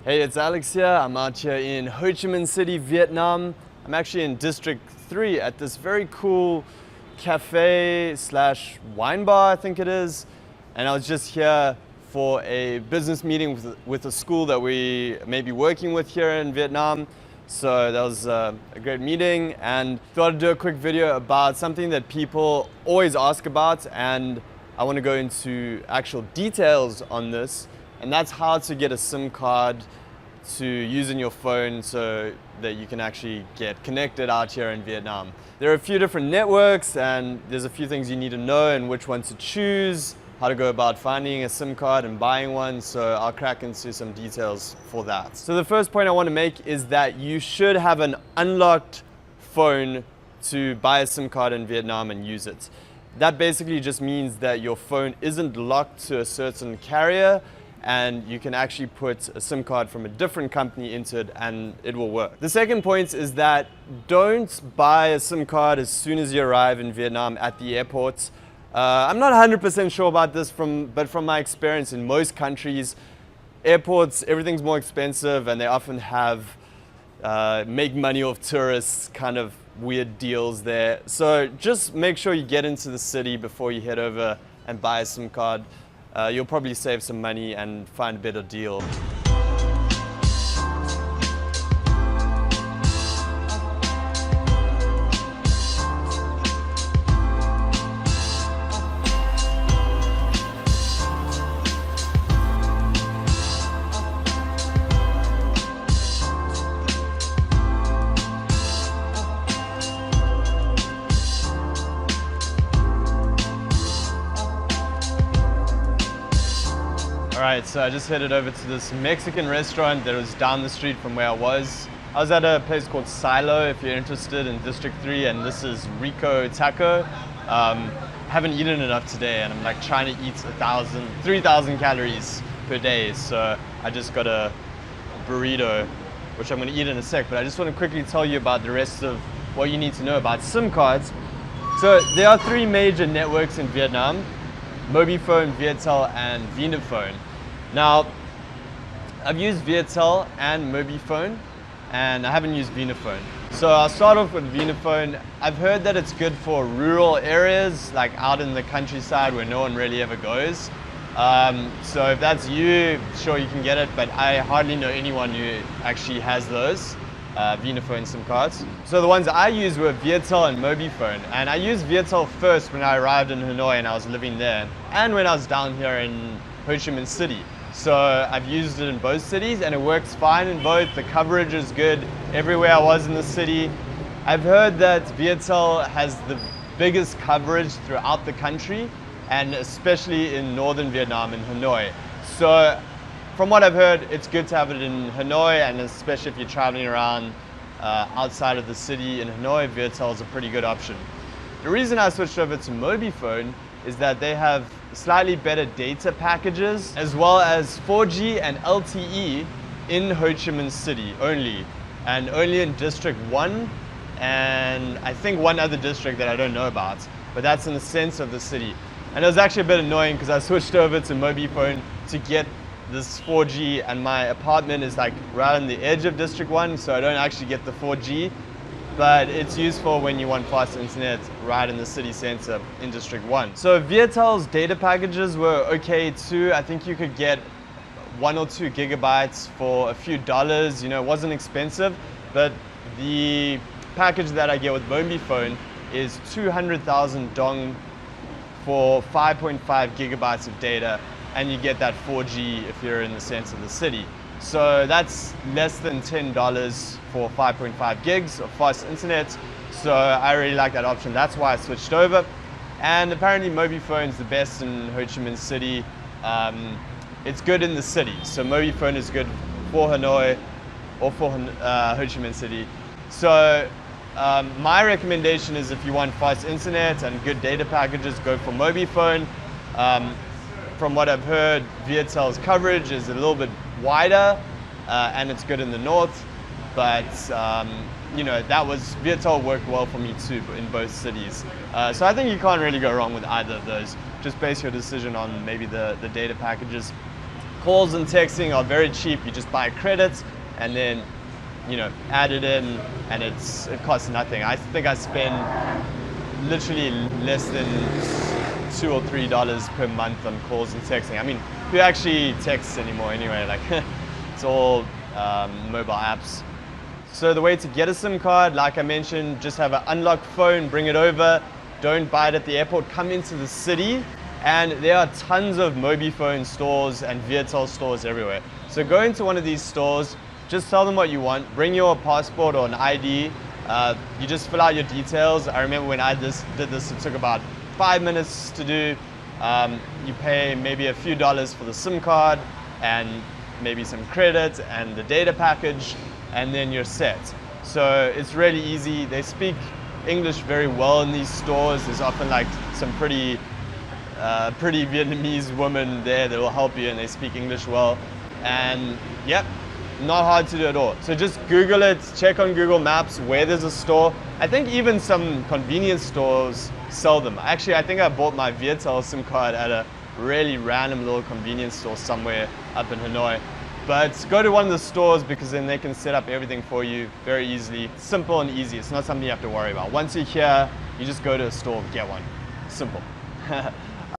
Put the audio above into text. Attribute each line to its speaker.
Speaker 1: Hey, it's Alex here. I'm out here in Ho Chi Minh City, Vietnam. I'm actually in District 3 at this very cool cafe slash wine bar, I think it is. And I was just here for a business meeting with a school that we may be working with here in Vietnam. So that was a great meeting, and thought I'd do a quick video about something that people always ask about, and I want to go into actual details on this. And that's how to get a SIM card to use in your phone so that you can actually get connected out here in Vietnam. There are a few different networks, and there's a few things you need to know and which one to choose, how to go about finding a SIM card and buying one. So I'll crack into some details for that. So the first point I want to make is that you should have an unlocked phone to buy a SIM card in Vietnam and use it. That basically just means that your phone isn't locked to a certain carrier, and you can actually put a SIM card from a different company into it and it will work. The second point is that don't buy a SIM card as soon as you arrive in Vietnam at the airport. I'm not 100% sure about this, but from my experience in most countries, airports, everything's more expensive, and they often have make money off tourists kind of weird deals there. So just make sure you get into the city before you head over and buy a SIM card. You'll probably save some money and find a better deal. Alright, so I just headed over to this Mexican restaurant that was down the street from where I was. I was at a place called Silo, if you're interested, in District 3, and this is Rico Taco. Haven't eaten enough today, and I'm like trying to eat 3,000 calories per day, so I just got a burrito, which I'm going to eat in a sec, but I just want to quickly tell you about the rest of what you need to know about SIM cards. So there are three major networks in Vietnam: Mobifone, Viettel, and Vinaphone. Now, I've used Viettel and Mobifone, and I haven't used Vinaphone. So I'll start off with Vinaphone. I've heard that it's good for rural areas, like out in the countryside where no one really ever goes. So if that's you, sure, you can get it, but I hardly know anyone who actually has those Vinaphone SIM cards. So the ones I used were Viettel and Mobifone, and I used Viettel first when I arrived in Hanoi and I was living there, and when I was down here in Ho Chi Minh City. So I've used it in both cities and it works fine in both. The coverage is good everywhere I was in the city. I've heard that Viettel has the biggest coverage throughout the country, and especially in northern Vietnam, in Hanoi. So from what I've heard, it's good to have it in Hanoi, and especially if you're traveling around outside of the city in Hanoi, Viettel is a pretty good option. The reason I switched over to Mobifone is that they have slightly better data packages, as well as 4G and LTE in Ho Chi Minh City only, and only in District 1, and I think one other district that I don't know about, but that's in the center of the city. And it was actually a bit annoying because I switched over to Mobifone to get this 4G, and my apartment is like right on the edge of District 1, so I don't actually get the 4G, but it's useful when you want fast internet right in the city center in District 1. So Viettel's data packages were okay too. I think you could get 1 or 2 gigabytes for a few dollars. You know, it wasn't expensive, but the package that I get with Mobifone is 200,000 dong for 5.5 gigabytes of data, and you get that 4G if you're in the center of the city. So that's less than $10 for 5.5 gigs of fast internet. So I really like that option. That's why I switched over. And apparently Mobifone is the best in Ho Chi Minh City. It's good in the city. So Mobifone is good for Hanoi or for Ho Chi Minh City. So my recommendation is, if you want fast internet and good data packages, go for Mobifone. From what I've heard, Viettel's coverage is a little bit wider, and it's good in the north, but you know, Viettel worked well for me too in both cities. So I think you can't really go wrong with either of those. Just base your decision on maybe the data packages. Calls and texting are very cheap. You just buy credits and then, you know, add it in, and it costs nothing. I think I spend literally less than $2 or $3 per month on calls and texting. I mean, who actually texts anymore anyway? Like, it's all mobile apps. So the way to get a SIM card, like I mentioned, just have an unlocked phone, bring it over, don't buy it at the airport, come into the city, and there are tons of Mobifone stores and Viatel stores everywhere. So go into one of these stores, just tell them what you want, bring your passport or an ID, you just fill out your details. I remember when I did this, it took about 5 minutes to do. You pay maybe a few dollars for the SIM card and maybe some credit and the data package, and then you're set. So it's really easy. They speak English very well in these stores. There's often like some pretty Vietnamese women there that will help you, and they speak English well. And yep, not hard to do at all. So just Google it, check on Google Maps where there's a store. I think even some convenience stores sell them. Actually, I think I bought my Viatel SIM card at a really random little convenience store somewhere up in Hanoi. But go to one of the stores, because then they can set up everything for you very easily. Simple and easy. It's not something you have to worry about. Once you're here, you just go to a store, get one. Simple.